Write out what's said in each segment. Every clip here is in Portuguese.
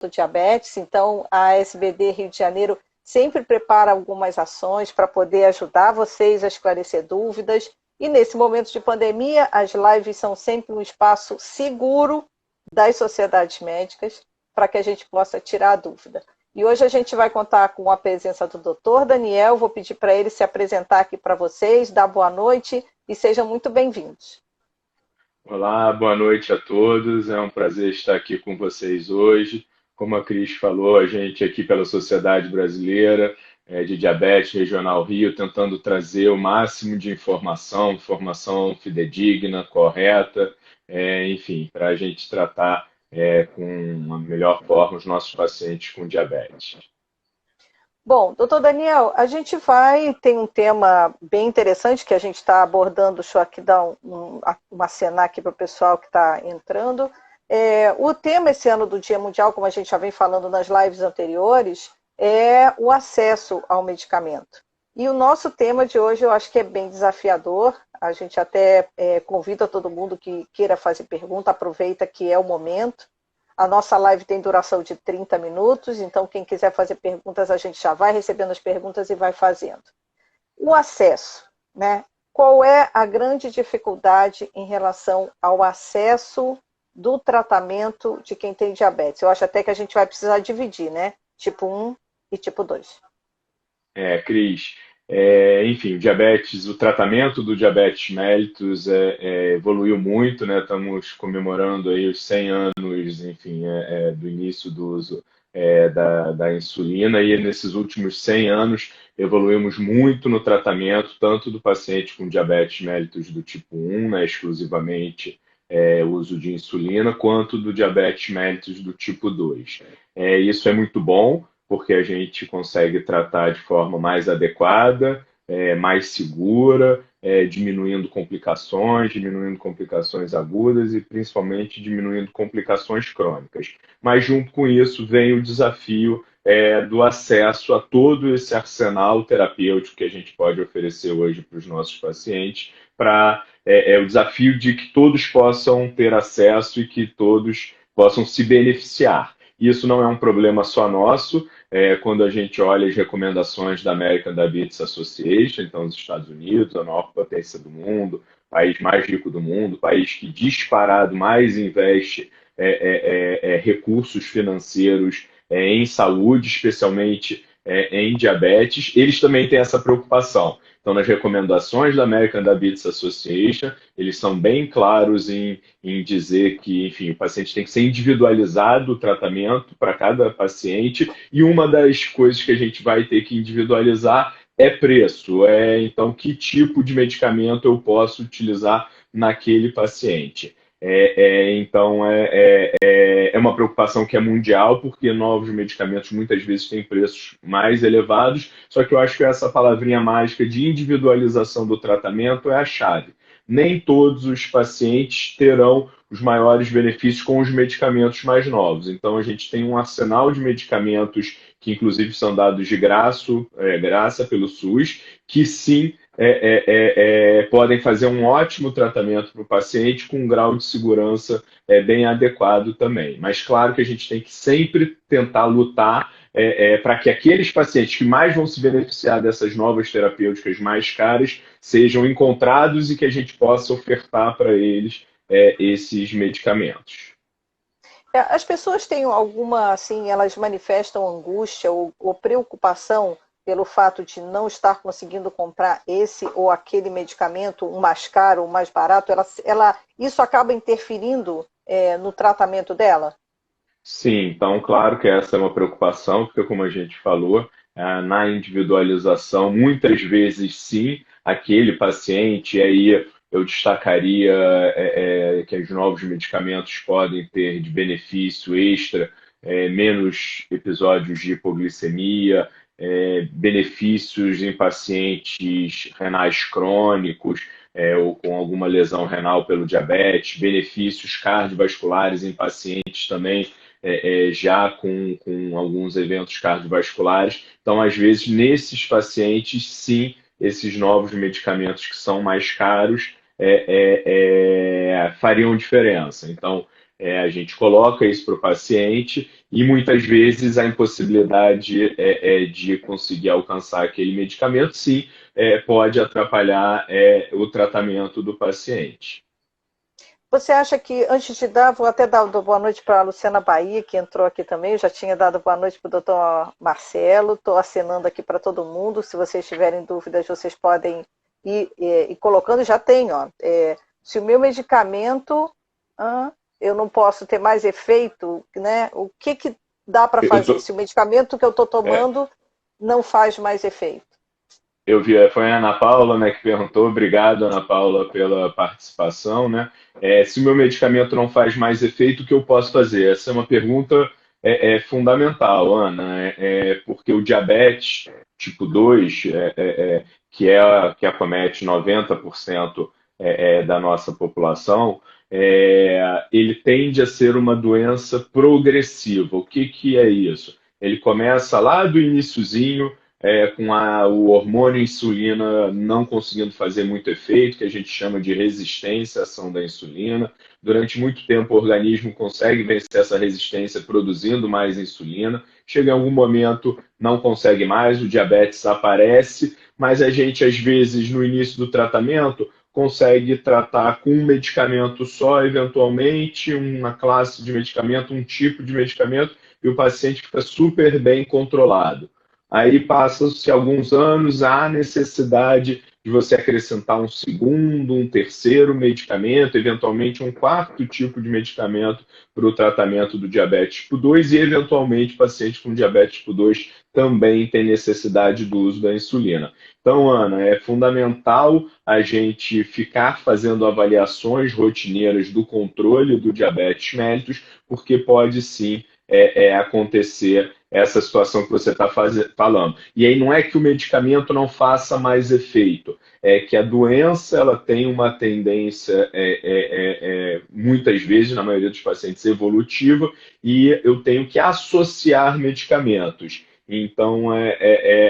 do diabetes, então a SBD Rio de Janeiro sempre prepara algumas ações para poder ajudar vocês a esclarecer dúvidas. E nesse momento de pandemia, as lives são sempre um espaço seguro das sociedades médicas para que a gente possa tirar a dúvida. E hoje a gente vai contar com a presença do Dr. Daniel, vou pedir para ele se apresentar aqui para vocês, dar boa noite e sejam muito bem-vindos. Olá, boa noite a todos. É um prazer estar aqui com vocês hoje. Como a Cris falou, a gente aqui pela Sociedade Brasileira de Diabetes Regional Rio, tentando trazer o máximo de informação, informação fidedigna, correta, enfim, para a gente tratar com uma melhor forma os nossos pacientes com diabetes. Bom, doutor Daniel, a gente tem um tema bem interessante que a gente está abordando, deixa eu aqui dar uma acenar aqui para o pessoal que está entrando. O tema esse ano do Dia Mundial, como a gente já vem falando nas lives anteriores, é o acesso ao medicamento. E o nosso tema de hoje eu acho que é bem desafiador, a gente até convida todo mundo que queira fazer pergunta, aproveita que é o momento. A nossa live tem duração de 30 minutos, então quem quiser fazer perguntas, a gente já vai recebendo as perguntas e vai fazendo. O acesso, né? Qual é a grande dificuldade em relação ao acesso do tratamento de quem tem diabetes? Eu acho até que a gente vai precisar dividir, né? Tipo 1 e tipo 2. Cris, enfim, o tratamento do diabetes mellitus evoluiu muito, né? Estamos comemorando aí os 100 anos, enfim, do início do uso da insulina e nesses últimos 100 anos evoluímos muito no tratamento, tanto do paciente com diabetes mellitus do tipo 1, né, exclusivamente uso de insulina, quanto do diabetes mellitus do tipo 2. Isso é muito bom, porque a gente consegue tratar de forma mais adequada, mais segura, diminuindo complicações agudas e principalmente diminuindo complicações crônicas. Mas junto com isso vem o desafio do acesso a todo esse arsenal terapêutico que a gente pode oferecer hoje para os nossos pacientes, para o desafio de que todos possam ter acesso e que todos possam se beneficiar. Isso não é um problema só nosso. Quando a gente olha as recomendações da American Diabetes Association, então os Estados Unidos, a maior potência do mundo, país mais rico do mundo, país que disparado mais investe recursos financeiros em saúde, especialmente em diabetes, eles também têm essa preocupação. Então, nas recomendações da American Diabetes Association, eles são bem claros em dizer que, enfim, o paciente tem que ser individualizado o tratamento para cada paciente, e uma das coisas que a gente vai ter que individualizar é preço. Então, que tipo de medicamento eu posso utilizar naquele paciente? Então, é uma preocupação que é mundial, porque novos medicamentos muitas vezes têm preços mais elevados, só que eu acho que essa palavrinha mágica de individualização do tratamento é a chave. Nem todos os pacientes terão os maiores benefícios com os medicamentos mais novos. Então, a gente tem um arsenal de medicamentos que, inclusive, são dados de graça pelo SUS, que sim podem fazer um ótimo tratamento para o paciente com um grau de segurança bem adequado também. Mas claro que a gente tem que sempre tentar lutar para que aqueles pacientes que mais vão se beneficiar dessas novas terapêuticas mais caras sejam encontrados e que a gente possa ofertar para eles esses medicamentos. As pessoas têm alguma, assim, elas manifestam angústia ou preocupação pelo fato de não estar conseguindo comprar esse ou aquele medicamento, um mais caro, um mais barato, isso acaba interferindo no tratamento dela? Sim, então, claro que essa é uma preocupação, porque, como a gente falou, na individualização, muitas vezes, sim, aquele paciente, aí eu destacaria que os novos medicamentos podem ter de benefício extra, menos episódios de hipoglicemia, benefícios em pacientes renais crônicos, ou com alguma lesão renal pelo diabetes, benefícios cardiovasculares em pacientes também já com alguns eventos cardiovasculares. Então, às vezes, nesses pacientes, sim, esses novos medicamentos que são mais caros fariam diferença. Então, A gente coloca isso para o paciente e muitas vezes a impossibilidade de conseguir alcançar aquele medicamento, sim, pode atrapalhar o tratamento do paciente. Você acha que, antes de dar, vou até dar boa noite para a Luciana Bahia, que entrou aqui também, eu já tinha dado boa noite para o doutor Marcelo, estou assinando aqui para todo mundo, se vocês tiverem dúvidas, vocês podem ir colocando, já tem, ó, se o meu medicamento, eu não posso ter mais efeito, né? O que dá para fazer, se o medicamento que eu estou tomando não faz mais efeito? Eu vi, foi a Ana Paula, né, que perguntou. Obrigado, Ana Paula, pela participação, né? Se o meu medicamento não faz mais efeito, o que eu posso fazer? Essa é uma pergunta fundamental, Ana, porque o diabetes tipo 2, que acomete 90% da nossa população, ele tende a ser uma doença progressiva. O que é isso? Ele começa lá do iniciozinho, com o hormônio insulina não conseguindo fazer muito efeito, que a gente chama de resistência à ação da insulina. Durante muito tempo, o organismo consegue vencer essa resistência produzindo mais insulina. Chega em algum momento, não consegue mais, o diabetes aparece, mas a gente, às vezes, no início do tratamento, consegue tratar com um medicamento só, eventualmente, uma classe de medicamento, um tipo de medicamento, e o paciente fica super bem controlado. Aí passam-se alguns anos, há necessidade de você acrescentar um segundo, um terceiro medicamento, eventualmente um quarto tipo de medicamento para o tratamento do diabetes tipo 2 e, eventualmente, paciente com diabetes tipo 2 também tem necessidade do uso da insulina. Então, Ana, é fundamental a gente ficar fazendo avaliações rotineiras do controle do diabetes mellitus, porque pode sim acontecer essa situação que você está falando. E aí não é que o medicamento não faça mais efeito, é que a doença ela tem uma tendência, muitas vezes, na maioria dos pacientes, evolutiva, e eu tenho que associar medicamentos. Então,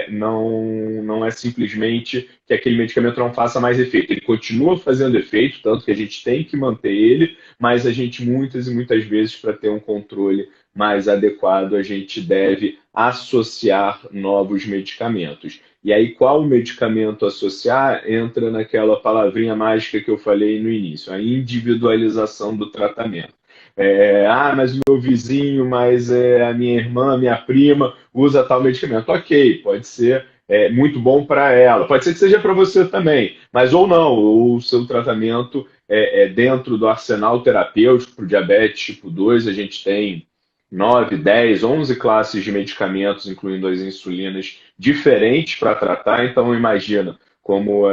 não é simplesmente que aquele medicamento não faça mais efeito. Ele continua fazendo efeito, tanto que a gente tem que manter ele, mas a gente, muitas e muitas vezes, para ter um controle mais adequado, a gente deve associar novos medicamentos. E aí, qual medicamento associar? Entra naquela palavrinha mágica que eu falei no início, a individualização do tratamento. Mas o meu vizinho, mas a minha irmã, minha prima usa tal medicamento. Ok, pode ser muito bom para ela, pode ser que seja para você também, mas ou não, ou o seu tratamento dentro do arsenal terapêutico para o diabetes tipo 2, a gente tem 9, 10, 11 classes de medicamentos, incluindo as insulinas, diferentes para tratar. Então, imagina como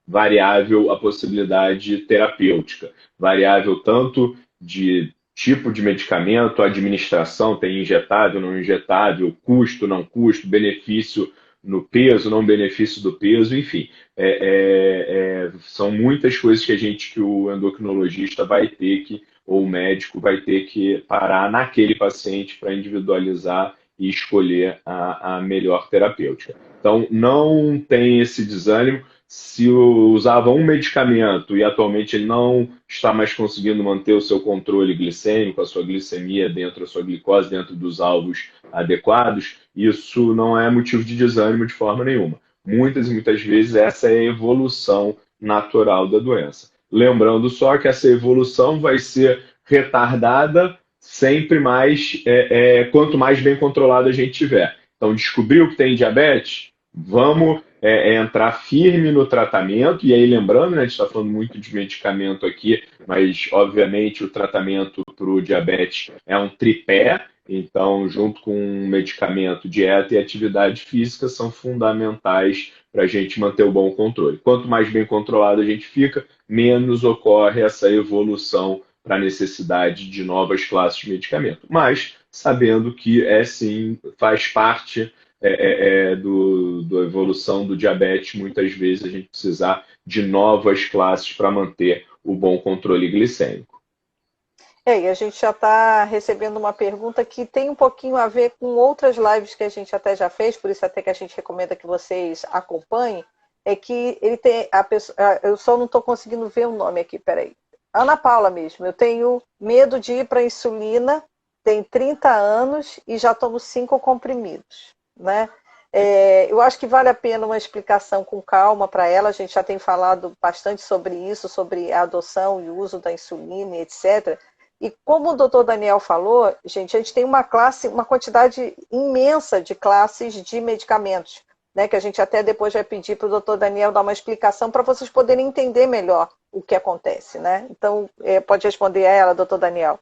variável a possibilidade terapêutica, variável tanto de tipo de medicamento, administração, tem injetável, não injetável, custo, não custo, benefício no peso, não benefício do peso, enfim. São muitas coisas que o endocrinologista vai ter que, ou o médico vai ter que parar naquele paciente para individualizar e escolher a melhor terapêutica. Então, não tem esse desânimo. Se usava um medicamento e atualmente ele não está mais conseguindo manter o seu controle glicêmico, a sua glicemia dentro, a sua glicose dentro dos alvos adequados, isso não é motivo de desânimo de forma nenhuma. Muitas e muitas vezes essa é a evolução natural da doença. Lembrando só que essa evolução vai ser retardada sempre mais, quanto mais bem controlada a gente tiver. Então, descobriu que tem diabetes? Vamos entrar firme no tratamento, e aí lembrando, né, a gente está falando muito de medicamento aqui, mas obviamente o tratamento para o diabetes é um tripé, então junto com medicamento, dieta e atividade física são fundamentais para a gente manter o bom controle. Quanto mais bem controlado a gente fica, menos ocorre essa evolução para a necessidade de novas classes de medicamento. Mas sabendo que sim, faz parte da evolução do diabetes, muitas vezes a gente precisar de novas classes para manter o bom controle glicêmico. E a gente já está recebendo uma pergunta que tem um pouquinho a ver com outras lives que a gente até já fez, por isso até que a gente recomenda que vocês acompanhem, é que ele tem a pessoa, eu só não estou conseguindo ver o nome aqui, peraí. Ana Paula mesmo, eu tenho medo de ir para a insulina, tem 30 anos e já tomo 5 comprimidos, né? Eu acho que vale a pena uma explicação com calma para ela. A gente já tem falado bastante sobre isso, sobre a adoção e o uso da insulina, etc. E como o doutor Daniel falou, gente, a gente tem uma quantidade imensa de classes de medicamentos, né, que a gente até depois vai pedir para o doutor Daniel dar uma explicação para vocês poderem entender melhor o que acontece, né? Então, pode responder a ela, doutor Daniel.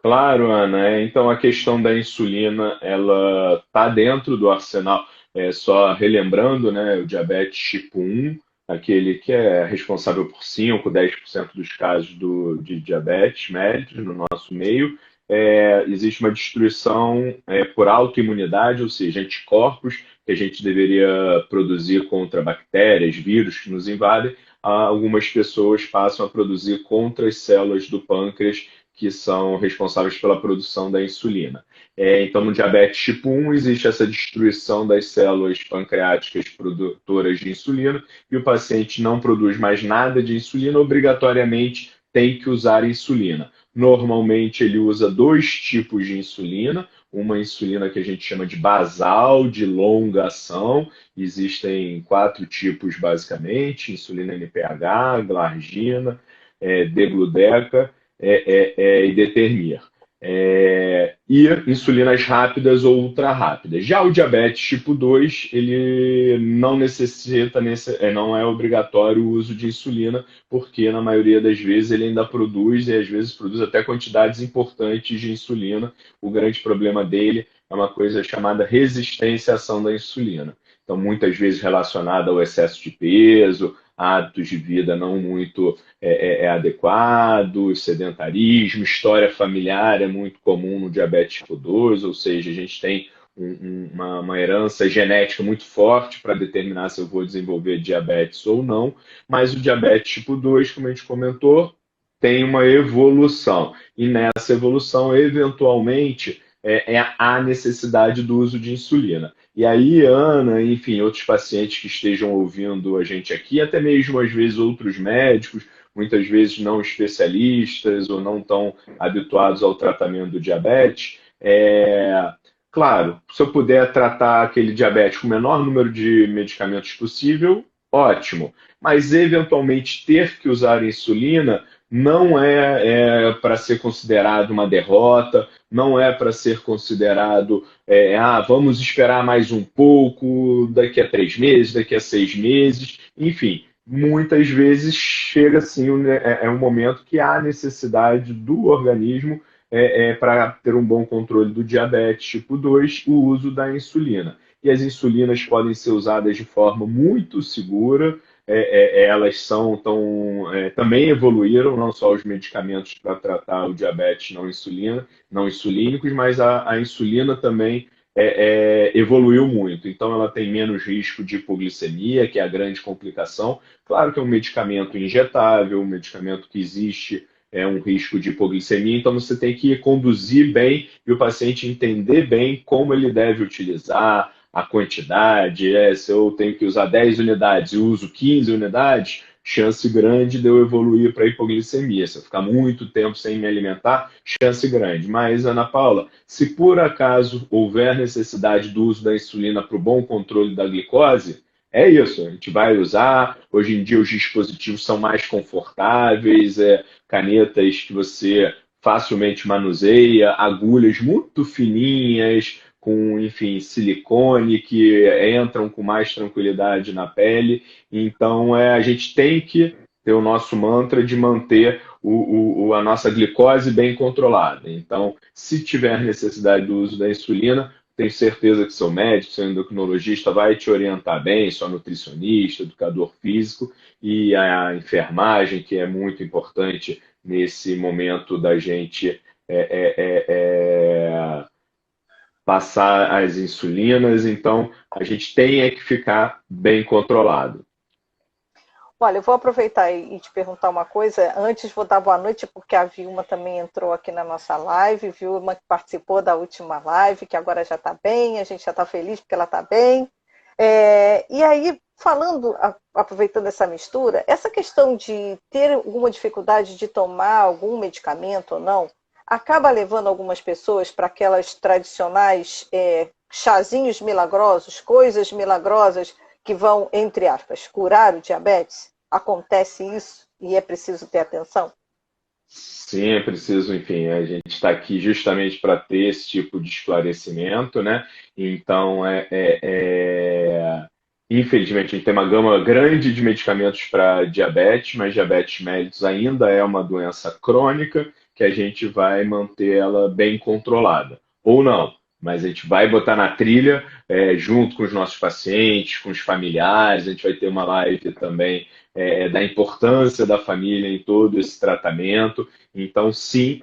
Claro, Ana. Então a questão da insulina, ela está dentro do arsenal. Só relembrando, né, o diabetes tipo 1, aquele que é responsável por 5, 10% dos casos de diabetes mellitus no nosso meio. Existe uma destruição por autoimunidade, ou seja, anticorpos que a gente deveria produzir contra bactérias, vírus que nos invadem. Algumas pessoas passam a produzir contra as células do pâncreas que são responsáveis pela produção da insulina. Então, no diabetes tipo 1, existe essa destruição das células pancreáticas produtoras de insulina e o paciente não produz mais nada de insulina, obrigatoriamente tem que usar insulina. Normalmente, ele usa 2 tipos de insulina, uma insulina que a gente chama de basal, de longa ação. Existem 4 tipos, basicamente: insulina NPH, glargina, degludeca e determir. E insulinas rápidas ou ultra rápidas. Já o diabetes tipo 2, ele não necessita, não é obrigatório o uso de insulina, porque na maioria das vezes ele ainda produz, e às vezes produz até quantidades importantes de insulina. O grande problema dele é uma coisa chamada resistência à ação da insulina. Então, muitas vezes relacionada ao excesso de peso, hábitos de vida não muito adequados, sedentarismo, história familiar é muito comum no diabetes tipo 2, ou seja, a gente tem uma herança genética muito forte para determinar se eu vou desenvolver diabetes ou não, mas o diabetes tipo 2, como a gente comentou, tem uma evolução, e nessa evolução, eventualmente, há necessidade do uso de insulina. E aí, Ana, enfim, outros pacientes que estejam ouvindo a gente aqui, até mesmo às vezes outros médicos, muitas vezes não especialistas ou não tão habituados ao tratamento do diabetes, claro, se eu puder tratar aquele diabetes com o menor número de medicamentos possível, ótimo. Mas eventualmente ter que usar insulina não é para ser considerado uma derrota, não é para ser considerado, vamos esperar mais um pouco, daqui a 3 meses, daqui a 6 meses, enfim. Muitas vezes chega assim, é um momento que há necessidade do organismo para ter um bom controle do diabetes tipo 2, o uso da insulina. E as insulinas podem ser usadas de forma muito segura, elas também evoluíram, não só os medicamentos para tratar o diabetes não insulínicos, mas a insulina também evoluiu muito. Então, ela tem menos risco de hipoglicemia, que é a grande complicação. Claro que é um medicamento injetável, um medicamento que existe um risco de hipoglicemia, então você tem que conduzir bem e o paciente entender bem como ele deve utilizar, a quantidade, se eu tenho que usar 10 unidades e uso 15 unidades, chance grande de eu evoluir para hipoglicemia. Se eu ficar muito tempo sem me alimentar, chance grande. Mas, Ana Paula, se por acaso houver necessidade do uso da insulina para o bom controle da glicose, é isso, a gente vai usar. Hoje em dia os dispositivos são mais confortáveis, canetas que você facilmente manuseia, agulhas muito fininhas, com, enfim, silicone, que entram com mais tranquilidade na pele. Então, a gente tem que ter o nosso mantra de manter a nossa glicose bem controlada. Então, se tiver necessidade do uso da insulina, tenho certeza que seu médico, seu endocrinologista vai te orientar bem, sua nutricionista, educador físico e a enfermagem, que é muito importante nesse momento da gente passar as insulinas, então a gente tem que ficar bem controlado. Olha, eu vou aproveitar e te perguntar uma coisa. Antes, vou dar boa noite, porque a Vilma também entrou aqui na nossa live. Vilma que participou da última live, que agora já está bem, a gente já está feliz porque ela está bem. E aí, aproveitando essa mistura, essa questão de ter alguma dificuldade de tomar algum medicamento ou não, acaba levando algumas pessoas para aquelas tradicionais chazinhos milagrosos, coisas milagrosas que vão, entre aspas, curar o diabetes? Acontece isso e é preciso ter atenção? Sim, é preciso, enfim, a gente está aqui justamente para ter esse tipo de esclarecimento, né? Então, infelizmente, a gente tem uma gama grande de medicamentos para diabetes, mas diabetes mellitus ainda é uma doença crônica que a gente vai manter ela bem controlada. Ou não, mas a gente vai botar na trilha, junto com os nossos pacientes, com os familiares, a gente vai ter uma live também da importância da família em todo esse tratamento. Então, sim,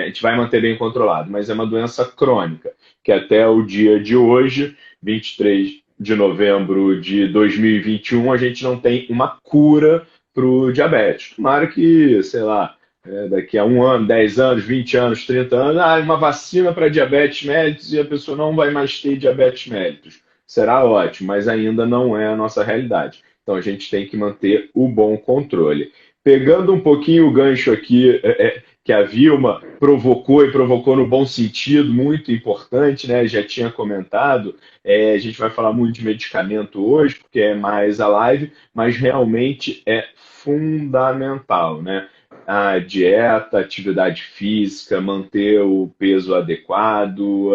a gente vai manter bem controlado, mas é uma doença crônica, que até o dia de hoje, 23 de novembro de 2021, a gente não tem uma cura para o diabetes. Tomara que, sei lá, daqui a 1 ano, 10 anos, 20 anos, 30 anos, uma vacina para diabetes mellitus e a pessoa não vai mais ter diabetes mellitus. Será ótimo, mas ainda não é a nossa realidade. Então a gente tem que manter o bom controle. Pegando um pouquinho o gancho aqui que a Vilma provocou e provocou no bom sentido, muito importante, né? Já tinha comentado, a gente vai falar muito de medicamento hoje, porque é mais a live, mas realmente é fundamental, né? A dieta, atividade física, manter o peso adequado,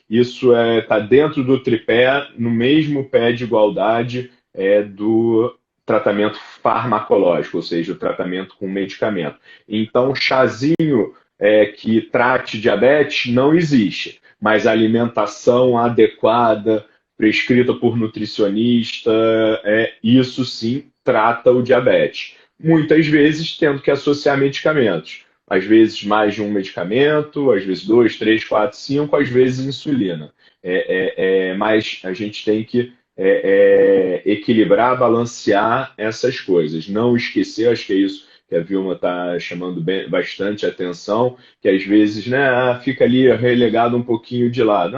isso está dentro do tripé, no mesmo pé de igualdade do tratamento farmacológico, ou seja, o tratamento com medicamento. Então, chazinho que trate diabetes não existe, mas a alimentação adequada, prescrita por nutricionista, isso sim trata o diabetes. Muitas vezes tendo que associar medicamentos. Às vezes mais de um medicamento, às vezes 2, 3, 4, 5, às vezes insulina. Mas a gente tem que equilibrar, balancear essas coisas. Não esquecer, acho que é isso que a Vilma está chamando bastante atenção, que às vezes, né, fica ali relegado um pouquinho de lado.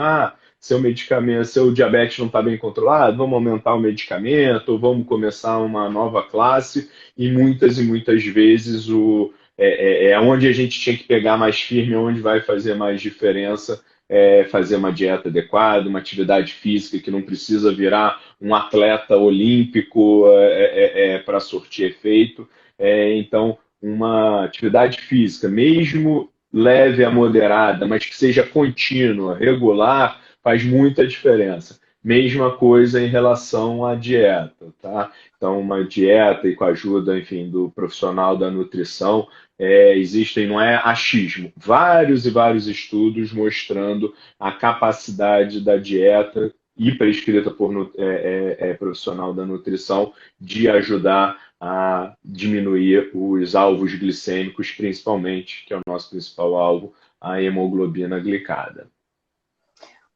Seu medicamento, seu diabetes não está bem controlado, vamos aumentar o medicamento, vamos começar uma nova classe, e muitas vezes onde a gente tinha que pegar mais firme, onde vai fazer mais diferença, fazer uma dieta adequada, uma atividade física que não precisa virar um atleta olímpico para surtir efeito. Então, uma atividade física, mesmo leve a moderada, mas que seja contínua, regular, faz muita diferença. Mesma coisa em relação à dieta, tá? Então, uma dieta e com a ajuda, enfim, do profissional da nutrição, existem, não é achismo, vários e vários estudos mostrando a capacidade da dieta e prescrita por profissional da nutrição de ajudar a diminuir os alvos glicêmicos, principalmente, que é o nosso principal alvo, a hemoglobina glicada.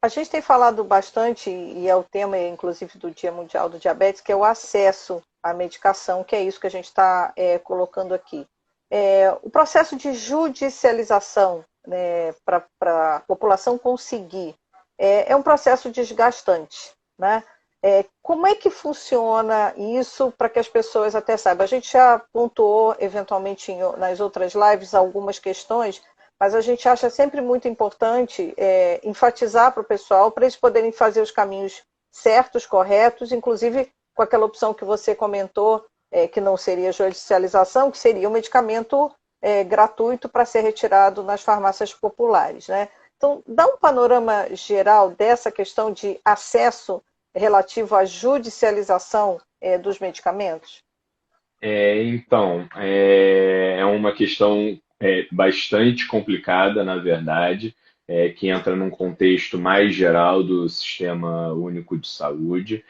A gente tem falado bastante, e é o tema, inclusive, do Dia Mundial do Diabetes, que é o acesso à medicação, que é isso que a gente está colocando aqui. O processo de judicialização, né, para a população conseguir é um processo desgastante, né? Como é que funciona isso para que as pessoas até saibam? A gente já pontuou, eventualmente, nas outras lives, algumas questões, mas a gente acha sempre muito importante enfatizar para o pessoal, para eles poderem fazer os caminhos certos, corretos, inclusive com aquela opção que você comentou, que não seria judicialização, que seria um medicamento gratuito para ser retirado nas farmácias populares, né? Então, dá um panorama geral dessa questão de acesso relativo à judicialização dos medicamentos? Então, é uma questão bastante complicada, na verdade, que entra num contexto mais geral do Sistema Único de Saúde.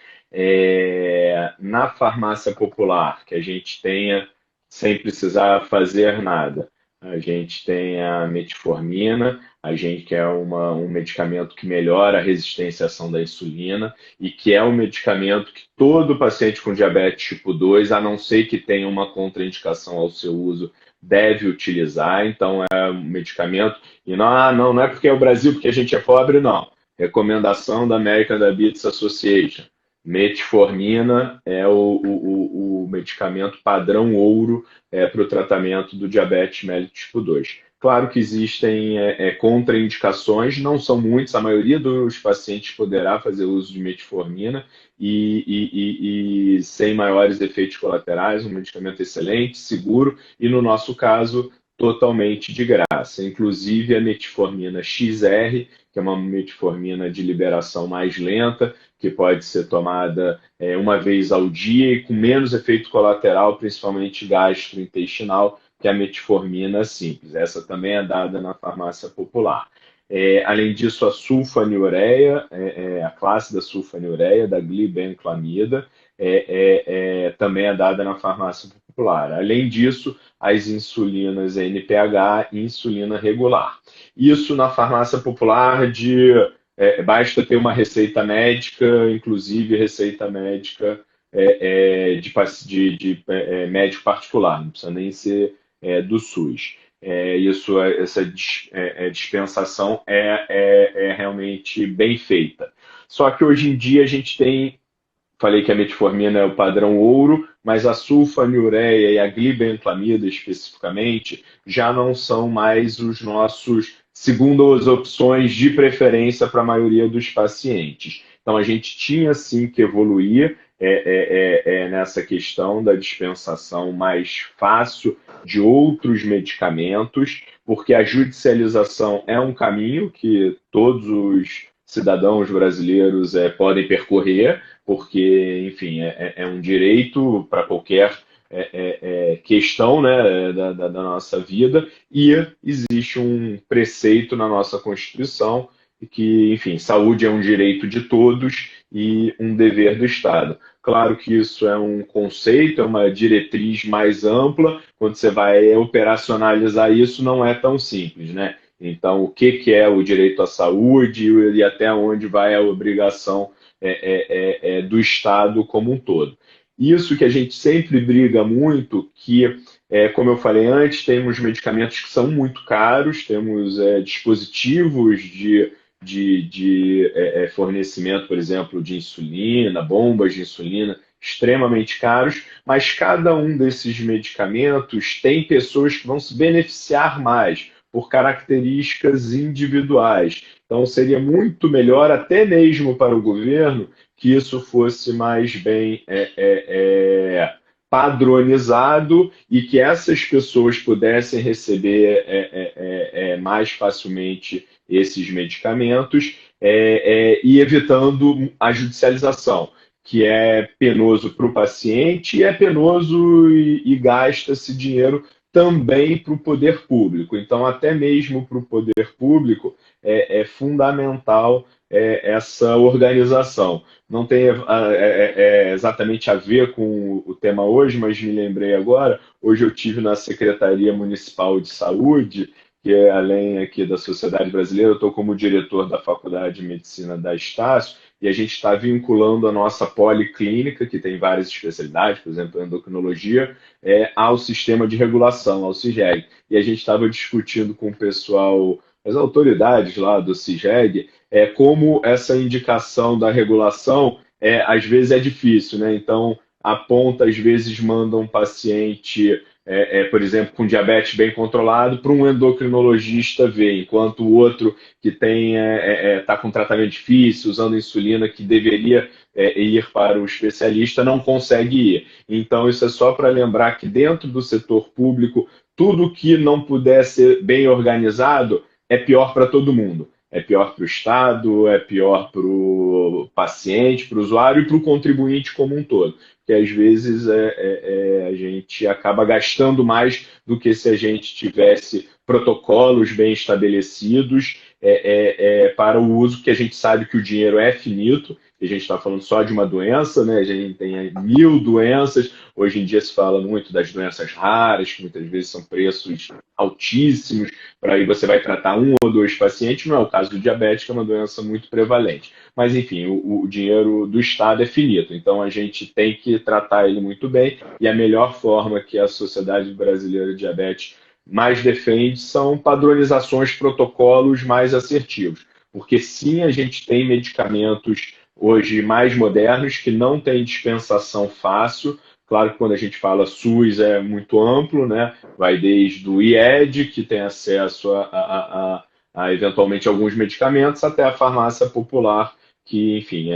Na farmácia popular, que a gente tenha sem precisar fazer nada. A gente tem a metformina, a gente que é um medicamento que melhora a resistência à ação da insulina e que é um medicamento que todo paciente com diabetes tipo 2, a não ser que tenha uma contraindicação ao seu uso, deve utilizar. Então é um medicamento, e não é porque é o Brasil, porque a gente é pobre, não. Recomendação da American Diabetes Association. Metformina é o medicamento padrão ouro para o tratamento do diabetes mellitus tipo 2. Claro que existem contraindicações, não são muitos, a maioria dos pacientes poderá fazer uso de metformina e sem maiores efeitos colaterais, um medicamento excelente, seguro e, no nosso caso, totalmente de graça. Inclusive a metformina XR, que é uma metformina de liberação mais lenta, que pode ser tomada uma vez ao dia e com menos efeito colateral, principalmente gastrointestinal, que é a metformina simples. Essa também é dada na farmácia popular. Além disso, a sulfanilureia, a classe da sulfanilureia, da glibenclamida, também é dada na farmácia popular. Além disso, as insulinas NPH e insulina regular. Isso na farmácia popular basta ter uma receita médica, inclusive receita médica de médico particular, não precisa nem ser do SUS. Essa dispensação é realmente bem feita. Só que hoje em dia a gente tem, falei que a metformina é o padrão ouro, mas a sulfanilureia e a glibenclamida especificamente já não são mais os nossos segundas opções de preferência para a maioria dos pacientes. Então a gente tinha sim que evoluir nessa questão da dispensação mais fácil de outros medicamentos, porque a judicialização é um caminho que todos os cidadãos brasileiros podem percorrer, porque, enfim, é um direito para qualquer questão, né, da nossa vida, e existe um preceito na nossa Constituição que, enfim, saúde é um direito de todos e um dever do Estado. Claro que isso é um conceito, é uma diretriz mais ampla, quando você vai operacionalizar isso não é tão simples, né? Então, o que é o direito à saúde e até onde vai a obrigação do Estado como um todo. Isso que a gente sempre briga muito, que, como eu falei antes, temos medicamentos que são muito caros, temos dispositivos de fornecimento, por exemplo, de insulina, bombas de insulina, extremamente caros, mas cada um desses medicamentos tem pessoas que vão se beneficiar mais por características individuais. Então, seria muito melhor, até mesmo para o governo, que isso fosse mais bem padronizado e que essas pessoas pudessem receber mais facilmente esses medicamentos e evitando a judicialização, que é penoso para o paciente e é penoso e gasta-se dinheiro também para o poder público. Então, até mesmo para o poder público, é fundamental essa organização. Não tem exatamente a ver com o tema hoje, mas me lembrei agora. Hoje eu tive na Secretaria Municipal de Saúde, que é além aqui da Sociedade Brasileira, eu estou como diretor da Faculdade de Medicina da Estácio, e a gente está vinculando a nossa policlínica, que tem várias especialidades, por exemplo, endocrinologia, ao sistema de regulação, ao CIGEG. E a gente estava discutindo com o pessoal, as autoridades lá do CIGEG, como essa indicação da regulação às vezes é difícil, né? Então, a ponta às vezes manda um paciente, por exemplo, com diabetes bem controlado, para um endocrinologista ver, enquanto o outro que está com tratamento difícil, usando insulina, que deveria ir para o especialista, não consegue ir. Então, isso é só para lembrar que dentro do setor público, tudo que não puder ser bem organizado é pior para todo mundo. É pior para o Estado, é pior para o paciente, para o usuário e para o contribuinte como um todo. Que às vezes a gente acaba gastando mais do que se a gente tivesse protocolos bem estabelecidos para o uso, que a gente sabe que o dinheiro é finito, a gente está falando só de uma doença, né? A gente tem 1000 doenças, hoje em dia se fala muito das doenças raras, que muitas vezes são preços altíssimos, para aí você vai tratar um ou dois pacientes, não é o caso do diabetes, que é uma doença muito prevalente. Mas, enfim, o dinheiro do Estado é finito, então a gente tem que tratar ele muito bem, e a melhor forma que a Sociedade Brasileira de Diabetes mais defende são padronizações, protocolos mais assertivos. Porque sim, a gente tem medicamentos hoje mais modernos, que não têm dispensação fácil. Claro que quando a gente fala SUS é muito amplo, né? Vai desde o IED, que tem acesso a eventualmente alguns medicamentos, até a farmácia popular, que, enfim,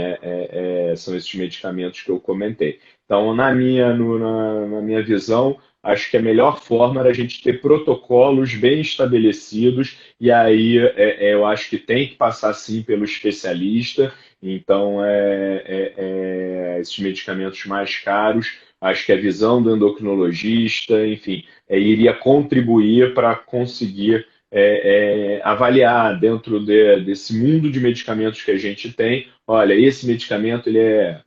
são esses medicamentos que eu comentei. Então, na minha visão, acho que a melhor forma era a gente ter protocolos bem estabelecidos, e aí eu acho que tem que passar sim pelo especialista. Então, esses medicamentos mais caros, acho que a visão do endocrinologista, enfim, iria contribuir para conseguir avaliar dentro desse mundo de medicamentos que a gente tem. Olha, esse medicamento ele é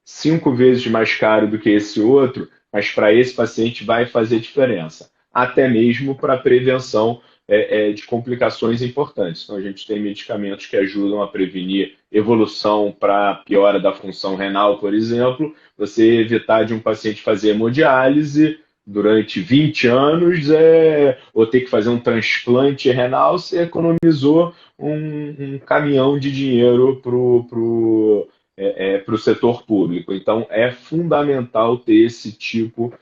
5 vezes mais caro do que esse outro, mas para esse paciente vai fazer diferença, até mesmo para a prevenção de complicações importantes. Então, a gente tem medicamentos que ajudam a prevenir evolução para piora da função renal, por exemplo, você evitar de um paciente fazer hemodiálise durante 20 anos, ou ter que fazer um transplante renal, você economizou um caminhão de dinheiro para o setor público. Então, é fundamental ter esse tipo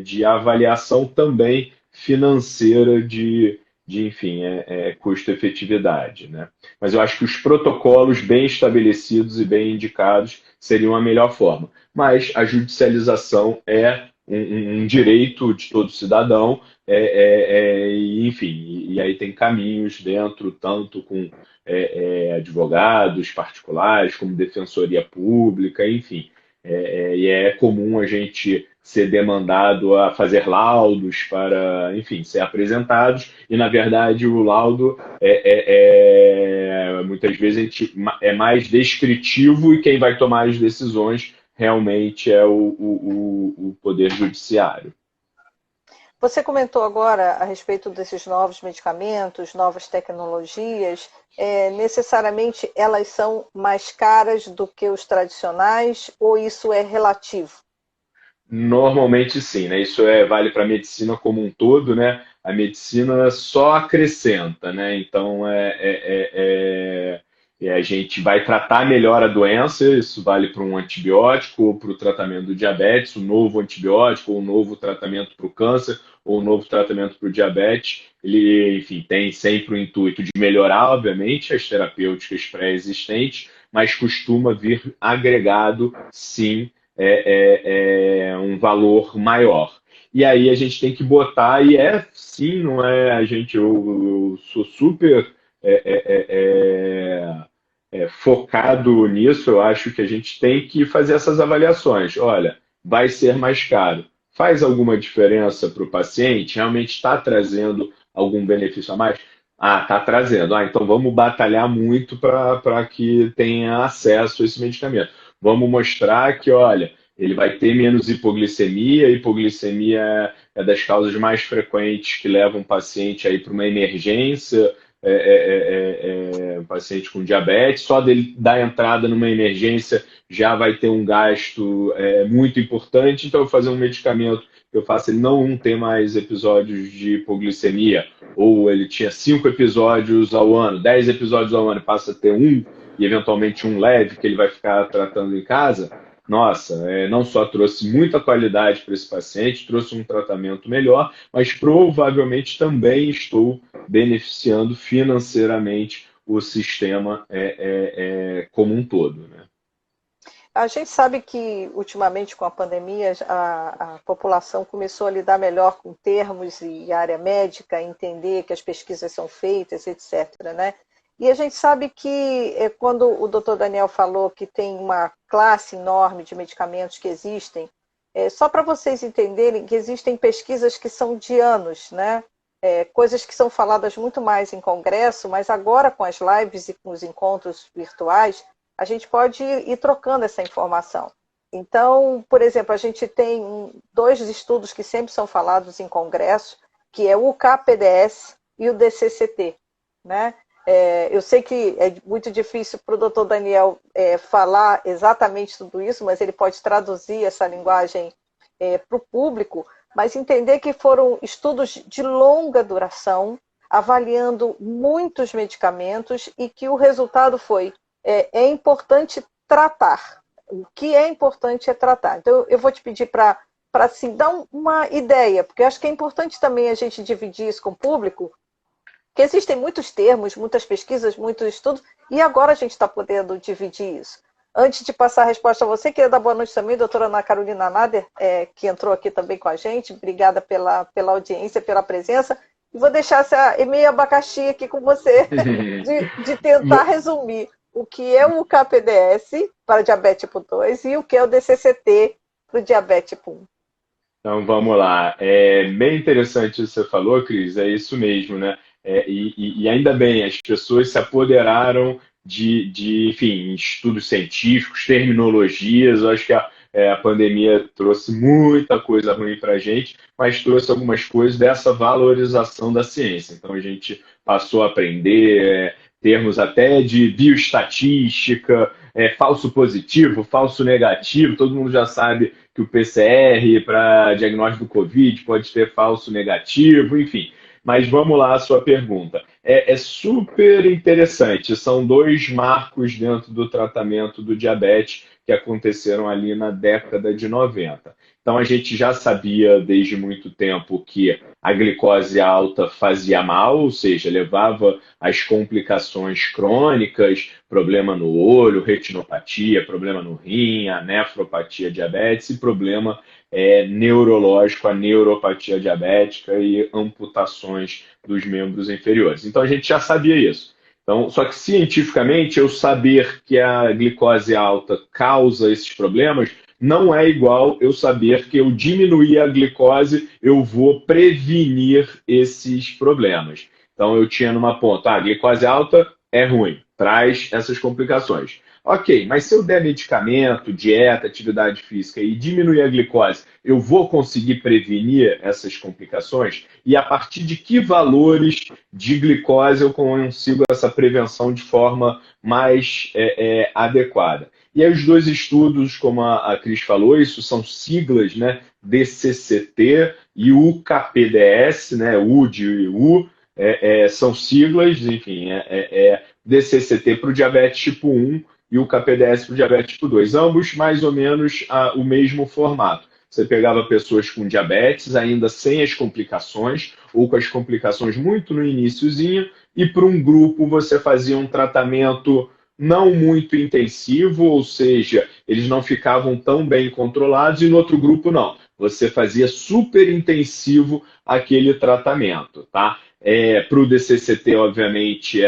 de avaliação também financeira enfim, custo-efetividade, né? Mas eu acho que os protocolos bem estabelecidos e bem indicados seriam a melhor forma. Mas a judicialização é um direito de todo cidadão, enfim, e aí tem caminhos dentro, tanto com advogados particulares, como defensoria pública, enfim. E é comum a gente ser demandado a fazer laudos para, enfim, ser apresentados, e na verdade o laudo muitas vezes é mais descritivo, e quem vai tomar as decisões realmente é o Poder Judiciário. Você comentou agora a respeito desses novos medicamentos, novas tecnologias. Necessariamente elas são mais caras do que os tradicionais, ou isso é relativo? Normalmente sim, né? Isso vale para a medicina como um todo, né? A medicina só acrescenta, né? Então a gente vai tratar melhor a doença, isso vale para um antibiótico ou para o tratamento do diabetes, um novo antibiótico, ou um novo tratamento para o câncer, ou um novo tratamento para o diabetes. Ele, enfim, tem sempre o intuito de melhorar, obviamente, as terapêuticas pré-existentes, mas costuma vir agregado, sim, um valor maior. E aí a gente tem que botar, e sim, não é a gente, eu sou super focado nisso. Eu acho que a gente tem que fazer essas avaliações. Olha, vai ser mais caro. Faz alguma diferença para o paciente? Realmente está trazendo algum benefício a mais? Ah, está trazendo. Ah, então vamos batalhar muito para que tenha acesso a esse medicamento. Vamos mostrar que, olha, ele vai ter menos hipoglicemia. Hipoglicemia é das causas mais frequentes que levam o paciente aí para uma emergência, um paciente com diabetes. Só dele dar entrada numa emergência já vai ter um gasto muito importante. Então, eu vou fazer um medicamento que eu faço ele não ter mais episódios de hipoglicemia, ou ele tinha 5 episódios ao ano, 10 episódios ao ano, e passa a ter um, e eventualmente um leve, que ele vai ficar tratando em casa. Nossa, não só trouxe muita qualidade para esse paciente, trouxe um tratamento melhor, mas provavelmente também estou beneficiando financeiramente o sistema como um todo, né? A gente sabe que, ultimamente, com a pandemia, a população começou a lidar melhor com termos e área médica, entender que as pesquisas são feitas, etc., né? E a gente sabe que, quando o doutor Daniel falou que tem uma classe enorme de medicamentos que existem, só para vocês entenderem que existem pesquisas que são de anos, né? Coisas que são faladas muito mais em congresso, mas agora com as lives e com os encontros virtuais, a gente pode ir trocando essa informação. Então, por exemplo, a gente tem 2 estudos que sempre são falados em congresso, que é o UKPDS e o DCCT, né? Eu sei que é muito difícil para o doutor Daniel falar exatamente tudo isso, mas ele pode traduzir essa linguagem para o público, mas entender que foram estudos de longa duração, avaliando muitos medicamentos, e que o resultado foi: é importante tratar. O que é importante é tratar. Então, eu vou te pedir para assim, dar uma ideia, porque eu acho que é importante também a gente dividir isso com o público, que existem muitos termos, muitas pesquisas, muitos estudos, e agora a gente está podendo dividir isso. Antes de passar a resposta a você, queria dar boa noite também, doutora Ana Carolina Nader, que entrou aqui também com a gente. Obrigada pela audiência, pela presença. E vou deixar essa e-mail abacaxi aqui com você, de tentar resumir o que é o UCA-PDS para diabetes tipo 2 e o que é o DCCT para o diabetes tipo 1. Então vamos lá. É bem interessante o que você falou, Cris, é isso mesmo, né? E ainda bem, as pessoas se apoderaram enfim, estudos científicos, terminologias. Eu acho que a pandemia trouxe muita coisa ruim para a gente, mas trouxe algumas coisas dessa valorização da ciência. Então a gente passou a aprender termos até de bioestatística, falso positivo, falso negativo. Todo mundo já sabe que o PCR para diagnóstico do Covid pode ter falso negativo, enfim. Mas vamos lá, a sua pergunta. É super interessante. São dois marcos dentro do tratamento do diabetes que aconteceram ali na década de 90. Então, a gente já sabia desde muito tempo que a glicose alta fazia mal, ou seja, levava às complicações crônicas, problema no olho, retinopatia, problema no rim, a nefropatia diabetes e problema neurológico, a neuropatia diabética e amputações dos membros inferiores. Então a gente já sabia isso. Então, só que cientificamente eu saber que a glicose alta causa esses problemas não é igual eu saber que eu diminuir a glicose, eu vou prevenir esses problemas. Então eu tinha numa ponta, a glicose alta é ruim, traz essas complicações. Ok, mas se eu der medicamento, dieta, atividade física e diminuir a glicose, eu vou conseguir prevenir essas complicações? E a partir de que valores de glicose eu consigo essa prevenção de forma mais adequada? E aí os dois estudos, como a Cris falou, isso são siglas, né? DCCT e UCA-PDS, né? U de U, são siglas, enfim, DCCT para o diabetes tipo 1 e o KPDS para o diabetes tipo 2, ambos mais ou menos o mesmo formato. Você pegava pessoas com diabetes, ainda sem as complicações, ou com as complicações muito no iniciozinho, e para um grupo você fazia um tratamento não muito intensivo, ou seja, eles não ficavam tão bem controlados, e no outro grupo não. Você fazia super intensivo aquele tratamento, tá? Para o DCCT, obviamente,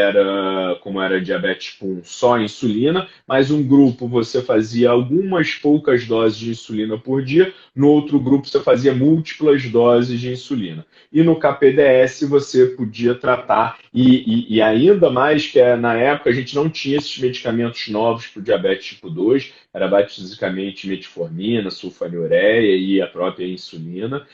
como era diabetes tipo 1, só insulina, mas um grupo você fazia algumas poucas doses de insulina por dia, no outro grupo você fazia múltiplas doses de insulina. E no KPDS você podia tratar, e ainda mais que na época a gente não tinha esses medicamentos novos para o diabetes tipo 2, era basicamente metformina, sulfonilureia e a própria insulina.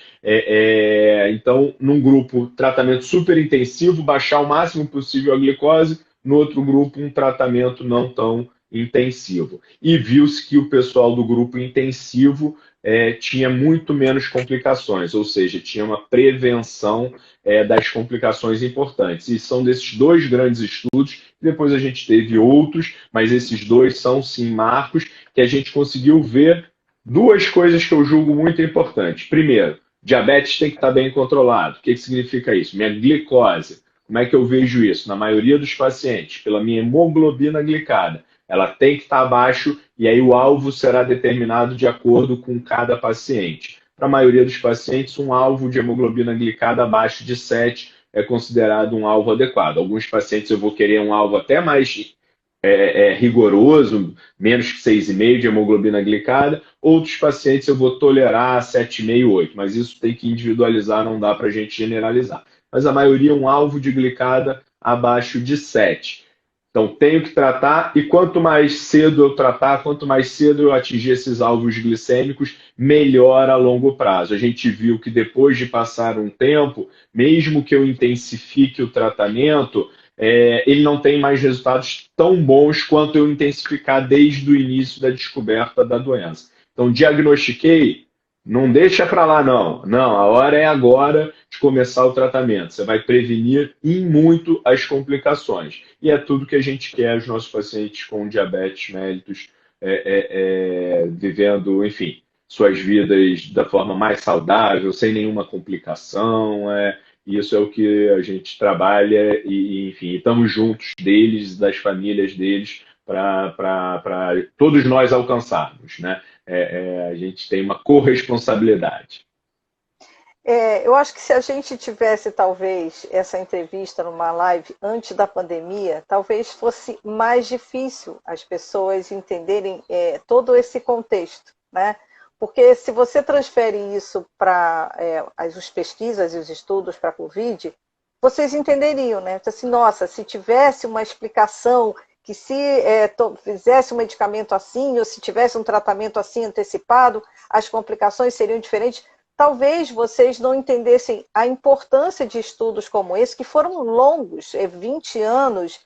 Então, num grupo, tratamento super intensivo, baixar o máximo possível a glicose, no outro grupo, um tratamento não tão intensivo. E viu-se que o pessoal do grupo intensivo tinha muito menos complicações, ou seja, tinha uma prevenção das complicações importantes. E são desses dois grandes estudos, depois a gente teve outros, mas esses dois são sim marcos que a gente conseguiu ver duas coisas que eu julgo muito importantes. Primeiro, diabetes tem que estar bem controlado. O que significa isso? Minha glicose. Como é que eu vejo isso? Na maioria dos pacientes, pela minha hemoglobina glicada. Ela tem que estar abaixo e aí o alvo será determinado de acordo com cada paciente. Para a maioria dos pacientes, um alvo de hemoglobina glicada abaixo de 7 é considerado um alvo adequado. Alguns pacientes eu vou querer um alvo até mais rigoroso, menos que 6,5 de hemoglobina glicada. Outros pacientes eu vou tolerar 7,5, 8, mas isso tem que individualizar, não dá para a gente generalizar. Mas a maioria um alvo de glicada abaixo de 7. Então, tenho que tratar, e quanto mais cedo eu tratar, quanto mais cedo eu atingir esses alvos glicêmicos, melhor a longo prazo. A gente viu que depois de passar um tempo, mesmo que eu intensifique o tratamento, ele não tem mais resultados tão bons quanto eu intensificar desde o início da descoberta da doença. Então, diagnostiquei, não deixa para lá, não. Não, a hora é agora de começar o tratamento. Você vai prevenir em muito as complicações. E é tudo que a gente quer, os nossos pacientes com diabetes mellitus vivendo, enfim, suas vidas da forma mais saudável, sem nenhuma complicação. Isso é o que a gente trabalha enfim, estamos juntos deles, das famílias deles, para todos nós alcançarmos, né? A gente tem uma corresponsabilidade. Eu acho que se a gente tivesse, talvez, essa entrevista numa live antes da pandemia, talvez fosse mais difícil as pessoas entenderem todo esse contexto, né? Porque se você transfere isso para as pesquisas e os estudos para a Covid, vocês entenderiam, né? Então, assim, nossa, se tivesse uma explicação que se fizesse um medicamento assim, ou se tivesse um tratamento assim antecipado, as complicações seriam diferentes. Talvez vocês não entendessem a importância de estudos como esse, que foram longos, 20 anos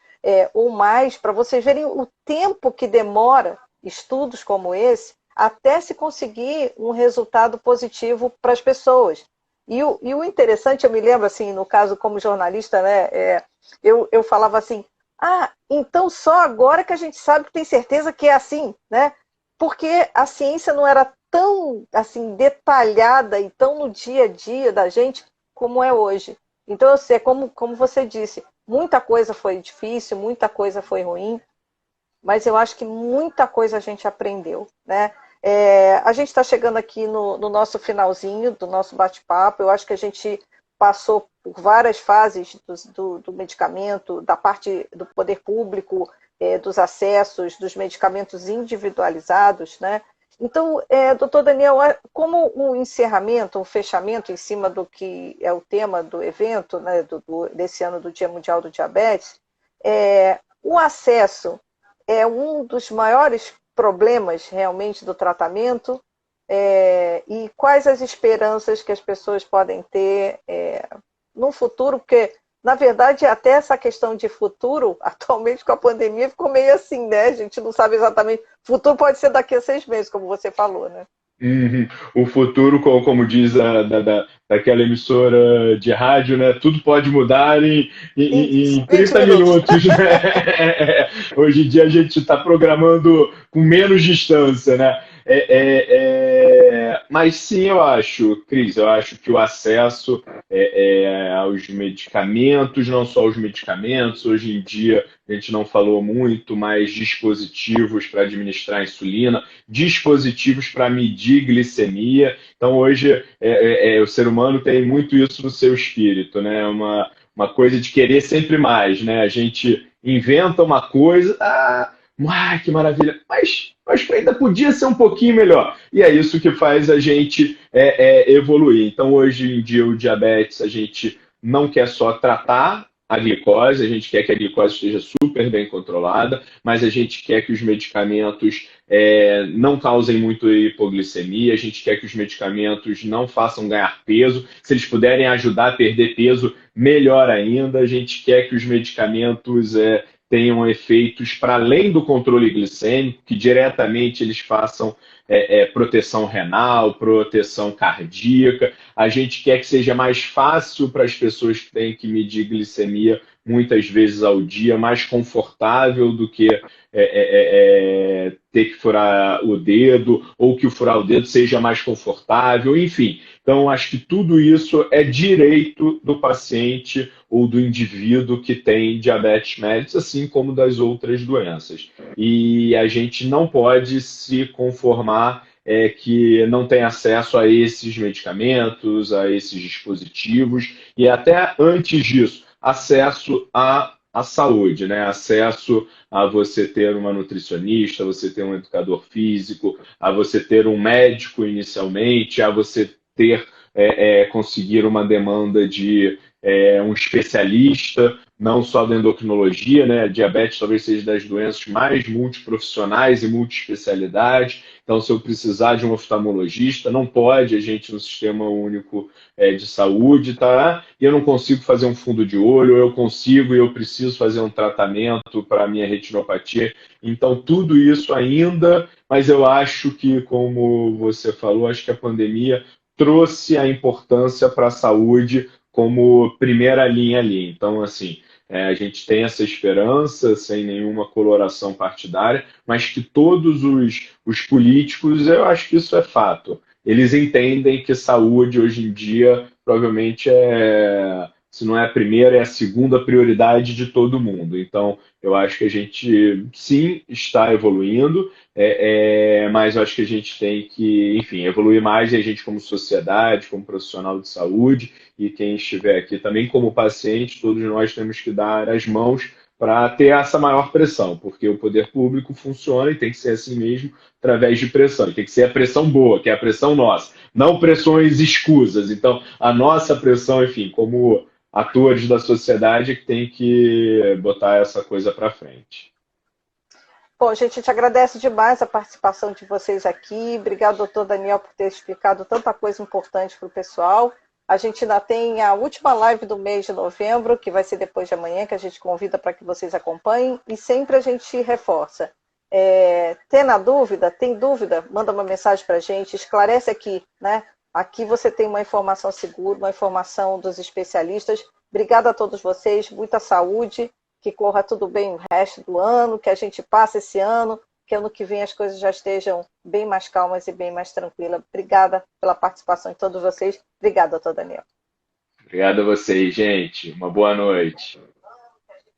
ou mais, para vocês verem o tempo que demora estudos como esse, até se conseguir um resultado positivo para as pessoas. E o interessante, eu me lembro, assim, no caso como jornalista, né, eu falava assim, então só agora que a gente sabe que tem certeza que é assim, né? Porque a ciência não era tão assim detalhada e tão no dia a dia da gente como é hoje. Então, assim, como você disse, muita coisa foi difícil, muita coisa foi ruim, mas eu acho que muita coisa a gente aprendeu, né? A gente está chegando aqui no nosso finalzinho do nosso bate-papo. Eu acho que a gente passou por várias fases do medicamento, da parte do poder público, dos acessos, dos medicamentos individualizados, né? Então, doutor Daniel, como um encerramento, um fechamento em cima do que é o tema do evento, né, desse ano do Dia Mundial do Diabetes, o acesso é um dos maiores problemas realmente do tratamento, e quais as esperanças que as pessoas podem ter no futuro, porque, na verdade, até essa questão de futuro, atualmente com a pandemia, ficou meio assim, né? A gente não sabe exatamente. Futuro pode ser daqui a 6 meses, como você falou, né? Uhum. O futuro, como diz daquela emissora de rádio, né? Tudo pode mudar Em em 20 30 minutos. minutos, né? Hoje em dia a gente está programando com menos distância, né? Mas sim, eu acho, Cris, eu acho que o acesso aos medicamentos, não só os medicamentos, hoje em dia a gente não falou muito, mas dispositivos para administrar insulina, dispositivos para medir glicemia. Então, hoje, o ser humano tem muito isso no seu espírito, né? Uma coisa de querer sempre mais, né? A gente inventa uma coisa, que maravilha, mas ainda podia ser um pouquinho melhor. E é isso que faz a gente evoluir. Então, hoje em dia, o diabetes, a gente não quer só tratar a glicose, a gente quer que a glicose esteja super bem controlada, mas a gente quer que os medicamentos não causem muito hipoglicemia, a gente quer que os medicamentos não façam ganhar peso, se eles puderem ajudar a perder peso, melhor ainda, a gente quer que os medicamentos tenham efeitos para além do controle glicêmico, que diretamente eles façam proteção renal, proteção cardíaca. A gente quer que seja mais fácil para as pessoas que têm que medir glicemia muitas vezes ao dia, mais confortável do que ter que furar o dedo, ou que o furar o dedo seja mais confortável, enfim. Então, acho que tudo isso é direito do paciente ou do indivíduo que tem diabetes mellitus, assim como das outras doenças. E a gente não pode se conformar que não tem acesso a esses medicamentos, a esses dispositivos, e até antes disso, acesso à saúde, né? Acesso a você ter uma nutricionista, a você ter um educador físico, a você ter um médico inicialmente, a você ter conseguir uma demanda de um especialista, não só da endocrinologia, né? A diabetes talvez seja das doenças mais multiprofissionais e multiespecialidades. Então, se eu precisar de um oftalmologista, não pode a gente no Sistema Único de Saúde, tá? E eu não consigo fazer um fundo de olho, eu consigo e eu preciso fazer um tratamento para a minha retinopatia. Então, tudo isso ainda, mas eu acho que, como você falou, acho que a pandemia trouxe a importância para a saúde como primeira linha ali. Então, assim, a gente tem essa esperança, sem nenhuma coloração partidária, mas que todos os políticos, eu acho que isso é fato, eles entendem que saúde hoje em dia provavelmente se não é a primeira, é a segunda prioridade de todo mundo. Então, eu acho que a gente sim está evoluindo, mas eu acho que a gente tem que, enfim, evoluir mais, e a gente como sociedade, como profissional de saúde, e quem estiver aqui também como paciente, todos nós temos que dar as mãos para ter essa maior pressão, porque o poder público funciona e tem que ser assim mesmo, através de pressão. E tem que ser a pressão boa, que é a pressão nossa, não pressões escusas. Então, a nossa pressão, enfim, como atores da sociedade, é que tem que botar essa coisa para frente. Bom, gente, a gente agradece demais a participação de vocês aqui. Obrigado, doutor Daniel, por ter explicado tanta coisa importante para o pessoal. A gente ainda tem a última live do mês de novembro, que vai ser depois de amanhã, que a gente convida para que vocês acompanhem. E sempre a gente reforça. Tem dúvida? Manda uma mensagem para a gente, esclarece aqui, né? Aqui você tem uma informação segura, uma informação dos especialistas. Obrigada a todos vocês, muita saúde, que corra tudo bem o resto do ano, que a gente passe esse ano, que ano que vem as coisas já estejam bem mais calmas e bem mais tranquilas. Obrigada pela participação de todos vocês. Obrigada, doutor Daniel. Obrigado a vocês, gente. Uma boa noite.